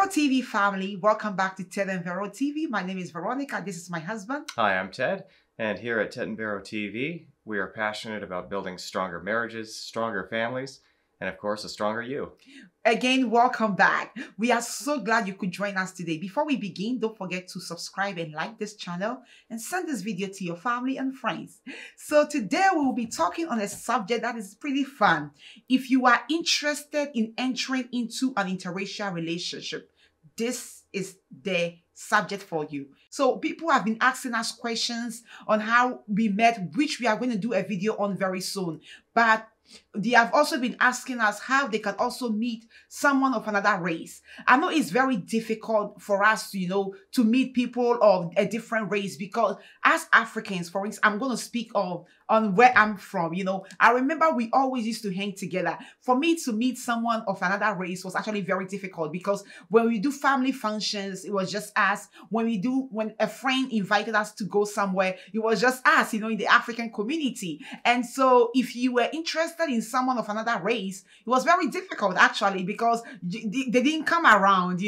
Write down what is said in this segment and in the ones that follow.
TV family, welcome back to Ted and Vero TV. My name is Veronica. This is my husband. Hi, I'm Ted, and here at Ted and Vero TV, we are passionate about building stronger marriages, stronger families, and of course, a stronger you. Again, welcome back. We are so glad you could join us today. Before we begin, don't forget to subscribe and like this channel and send this video to your family and friends. So today we will be talking on a subject that is pretty fun. If you are interested in entering into an interracial relationship, this is the subject for you. So people have been asking us questions on how we met, which we are going to do a video on very soon. But they have also been asking us how they can also meet someone of another race. I know it's very difficult for us, to meet people of a different race because as Africans, for instance, I'm going to speak on where I'm from. I remember we always used to hang together. For me to meet someone of another race was actually very difficult because when we do family functions, it was just us. When a friend invited us to go somewhere, it was just us, in the African community. And so if you were interested in someone of another race, it was very difficult actually because they didn't come around,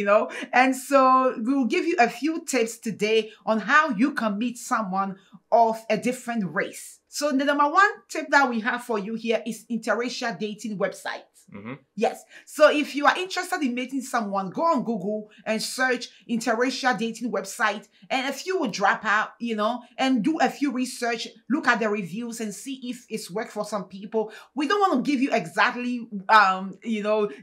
And so we'll give you a few tips today on how you can meet someone of a different race. So the number one tip that we have for you here is interracial dating websites. Mm-hmm. Yes. So if you are interested in meeting someone, go on Google and search interracial dating website, and a few will drop out, and do a few research, look at the reviews and see if it's worked for some people. We don't want to give you exactly,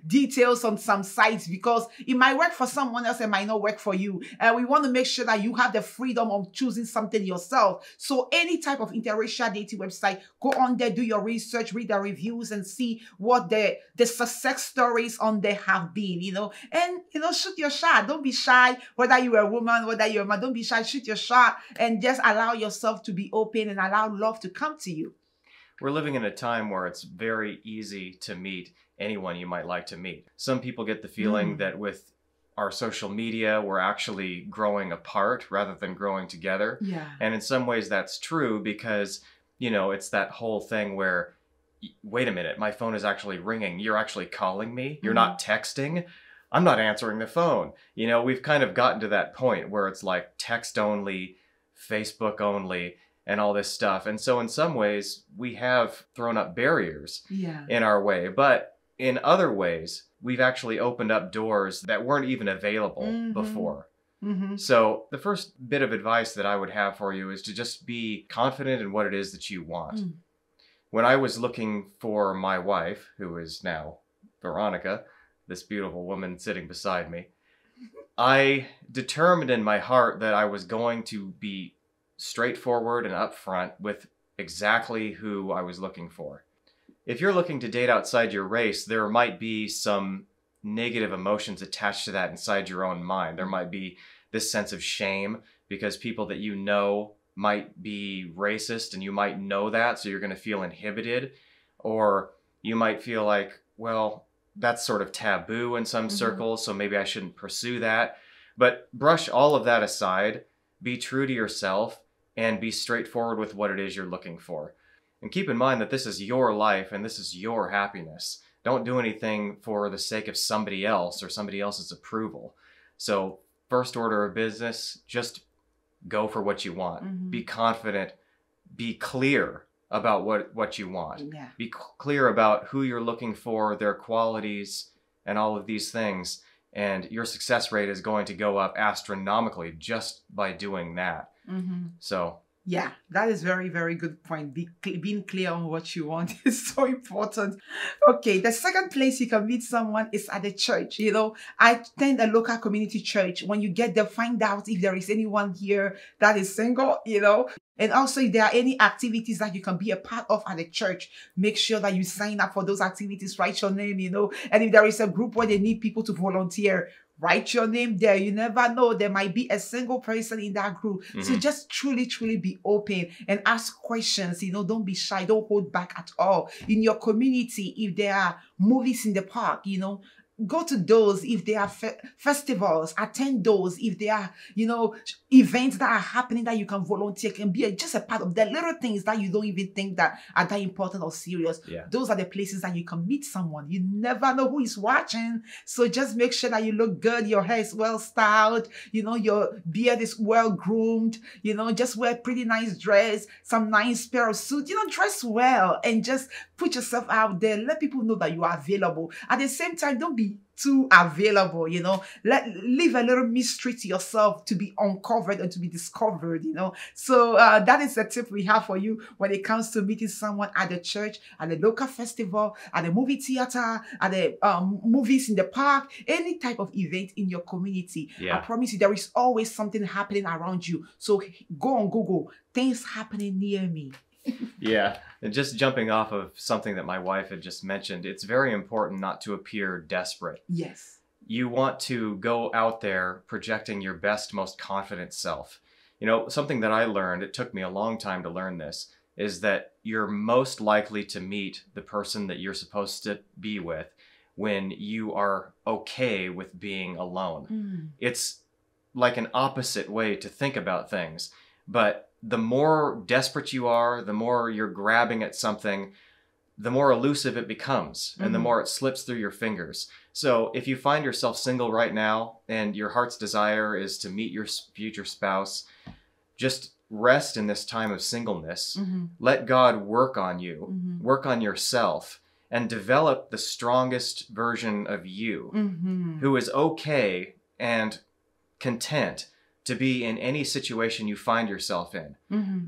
details on some sites because it might work for someone else and might not work for you. And we want to make sure that you have the freedom of choosing something yourself. So any type of interracial dating website, go on there, do your research, read the reviews and see what the success stories on there have been, and, shoot your shot. Don't be shy, whether you're a woman, whether you're a man, don't be shy, shoot your shot and just allow yourself to be open and allow love to come to you. We're living in a time where it's very easy to meet anyone you might like to meet. Some people get the feeling that with our social media, we're actually growing apart rather than growing together. Yeah. And in some ways that's true because, it's that whole thing where wait a minute, my phone is actually ringing. You're actually calling me. You're not texting. I'm not answering the phone. We've kind of gotten to that point where it's like text only, Facebook only, and all this stuff. And so in some ways, we have thrown up barriers in our way. But in other ways, we've actually opened up doors that weren't even available before. So the first bit of advice that I would have for you is to just be confident in what it is that you want. When I was looking for my wife, who is now Veronica, this beautiful woman sitting beside me, I determined in my heart that I was going to be straightforward and upfront with exactly who I was looking for. If you're looking to date outside your race, there might be some negative emotions attached to that inside your own mind. There might be this sense of shame because people that you know might be racist and you might know that, so you're going to feel inhibited. Or you might feel like, well, that's sort of taboo in some circles, so maybe I shouldn't pursue that. But brush all of that aside, be true to yourself, and be straightforward with what it is you're looking for. And keep in mind that this is your life and this is your happiness. Don't do anything for the sake of somebody else or somebody else's approval. So first order of business, just go for what you want. Be confident. Be clear about what you want. Be clear about who you're looking for, their qualities, and all of these things. And your success rate is going to go up astronomically just by doing that. So yeah, that is very, very good point. Being clear on what you want is so important. Okay, the second place you can meet someone is at the church. I attend a local community church. When you get there, find out if there is anyone here that is single, And also, if there are any activities that you can be a part of at the church, make sure that you sign up for those activities, write your name, And if there is a group where they need people to volunteer, write your name there. You never know. There might be a single person in that group. So just truly, truly be open and ask questions. Don't be shy. Don't hold back at all. In your community, if there are movies in the park, go to those if they are festivals, attend those if they are, events that are happening that you can volunteer, can be just a part of the little things that you don't even think that are that important or serious. Yeah. Those are the places that you can meet someone. You never know who is watching. So just make sure that you look good, your hair is well styled, your beard is well groomed, just wear pretty nice dress, some nice pair of suits, dress well and just put yourself out there. Let people know that you are available. At the same time, don't be too available, leave a little mystery to yourself to be uncovered and to be discovered, So that is the tip we have for you when it comes to meeting someone at the church, at the local festival, at the movie theater, at the movies in the park, any type of event in your community. Yeah. I promise you, there is always something happening around you. So go on Google, things happening near me. Yeah, and just jumping off of something that my wife had just mentioned, it's very important not to appear desperate. Yes. You want to go out there projecting your best, most confident self. Something that I learned, it took me a long time to learn this, is that you're most likely to meet the person that you're supposed to be with when you are okay with being alone. It's like an opposite way to think about things, but the more desperate you are, the more you're grabbing at something, the more elusive it becomes and the more it slips through your fingers. So if you find yourself single right now and your heart's desire is to meet your future spouse, just rest in this time of singleness. Let God work on you, work on yourself, and develop the strongest version of you who is okay and content to be in any situation you find yourself in.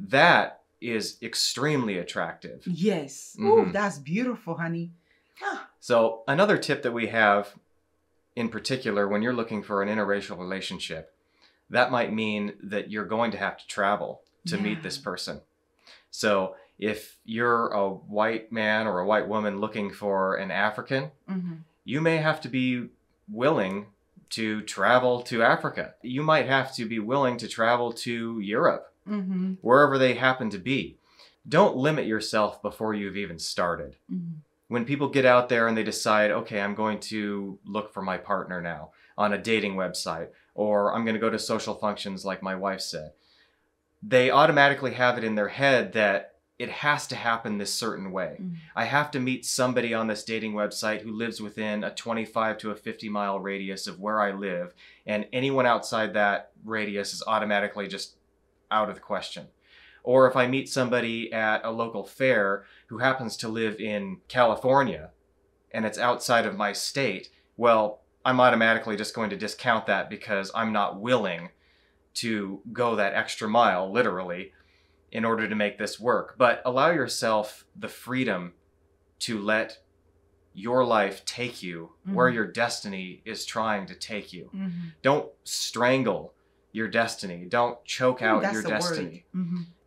That is extremely attractive. Yes. Oh, that's beautiful, honey. So another tip that we have in particular, when you're looking for an interracial relationship, that might mean that you're going to have to travel to meet this person. So if you're a white man or a white woman looking for an African, you may have to be willing to travel to Africa. You might have to be willing to travel to Europe, wherever they happen to be. Don't limit yourself before you've even started. When people get out there and they decide, okay, I'm going to look for my partner now on a dating website, or I'm going to go to social functions like my wife said, they automatically have it in their head that it has to happen this certain way. I have to meet somebody on this dating website who lives within a 25 to a 50-mile radius of where I live, and anyone outside that radius is automatically just out of the question. Or if I meet somebody at a local fair who happens to live in California and it's outside of my state, well, I'm automatically just going to discount that because I'm not willing to go that extra mile, literally, in order to make this work. But allow yourself the freedom to let your life take you where your destiny is trying to take you. Don't strangle your destiny. Don't choke out your destiny.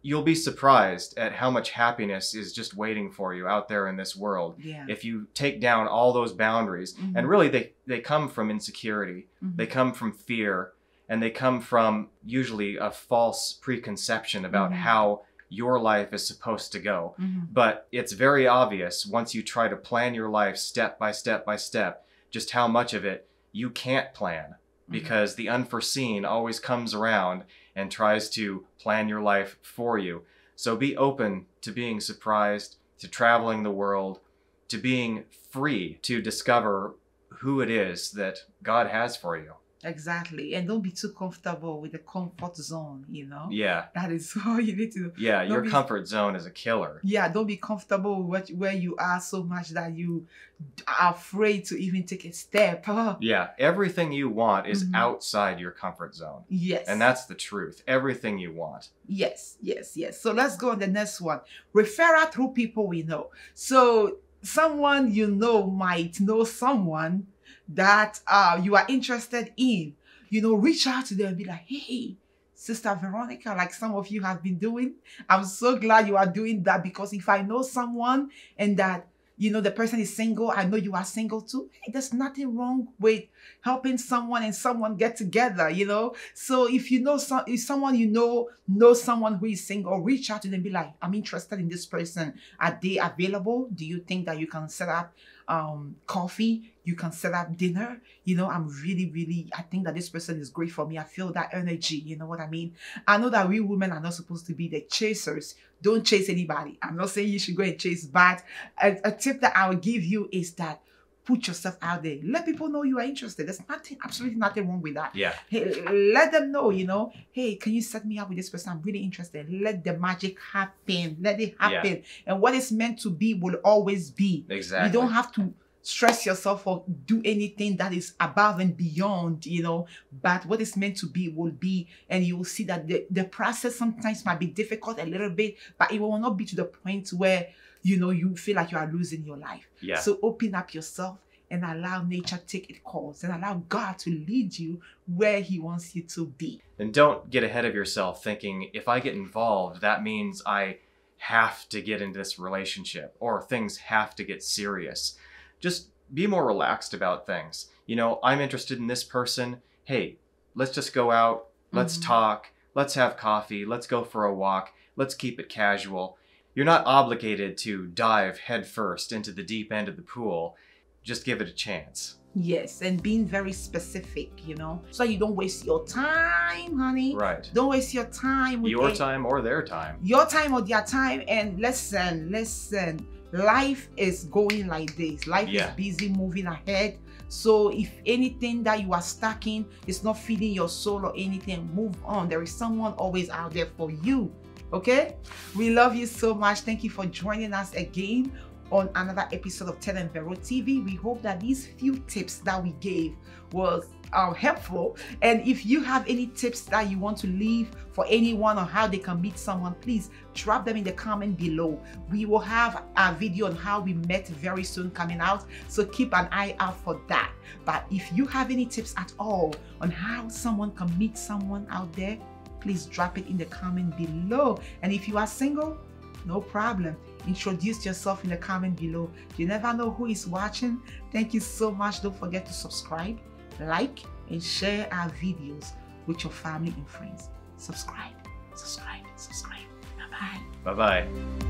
You'll be surprised at how much happiness is just waiting for you out there in this world if you take down all those boundaries. And really, they come from insecurity. They come from fear. And they come from usually a false preconception about how your life is supposed to go. But it's very obvious once you try to plan your life step by step by step, just how much of it you can't plan, because the unforeseen always comes around and tries to plan your life for you. So be open to being surprised, to traveling the world, to being free to discover who it is that God has for you. Exactly. And don't be too comfortable with the comfort zone, Yeah. That is all you need to. Yeah, your comfort zone is a killer. Yeah, don't be comfortable with where you are so much that you are afraid to even take a step. Yeah, everything you want is outside your comfort zone. Yes. And that's the truth. Everything you want. Yes, yes, yes. So let's go on the next one. Referral through people we know. So someone you know might know someone that you are interested in, reach out to them and be like, hey, Sister Veronica, like some of you have been doing. I'm so glad you are doing that, because if I know someone and that, the person is single, I know you are single too. Hey, there's nothing wrong with helping someone and someone get together, So if if someone knows someone who is single, reach out to them and be like, I'm interested in this person. Are they available? Do you think that you can set up coffee. You can set up dinner. You know, I think that this person is great for me. I feel that energy. You know what I mean? I know that we women are not supposed to be the chasers. Don't chase anybody. I'm not saying you should go and chase, but a tip that I will give you is that put yourself out there. Let people know you are interested. There's nothing, absolutely nothing wrong with that. Yeah. Hey, let them know, you know, hey, can you set me up with this person? I'm really interested. Let the magic happen. Let it happen. Yeah. And what is meant to be will always be. Exactly. You don't have to stress yourself or do anything that is above and beyond, you know, but what is meant to be will be, and you will see that the process sometimes might be difficult a little bit, but it will not be to the point where, you know, you feel like you are losing your life. Yeah. So open up yourself and allow nature take its course and allow God to lead you where He wants you to be. And don't get ahead of yourself thinking, if I get involved, that means I have to get into this relationship or things have to get serious. Just be more relaxed about things. You know, I'm interested in this person. Hey, let's just go out. Let's talk. Let's have coffee. Let's go for a walk. Let's keep it casual. You're not obligated to dive headfirst into the deep end of the pool. Just give it a chance. Yes, and being very specific, you know, so you don't waste your time, honey. Right. Don't waste your time with Your time or their time. Your time or their time. And listen, life is going like this. Life is busy moving ahead. So if anything that you are stuck in is not feeding your soul or anything, move on. There is someone always out there for you. Okay? We love you so much. Thank you for joining us again on another episode of Ted and Vero TV. We hope that these few tips that we gave was helpful. And if you have any tips that you want to leave for anyone on how they can meet someone, please drop them in the comment below. We will have a video on how we met very soon coming out, so keep an eye out for that. But if you have any tips at all on how someone can meet someone out there, please drop it in the comment below. And if you are single, no problem. Introduce yourself in the comment below. You never know who is watching. Thank you so much. Don't forget to subscribe, like, and share our videos with your family and friends. Subscribe. Bye-bye. Bye-bye.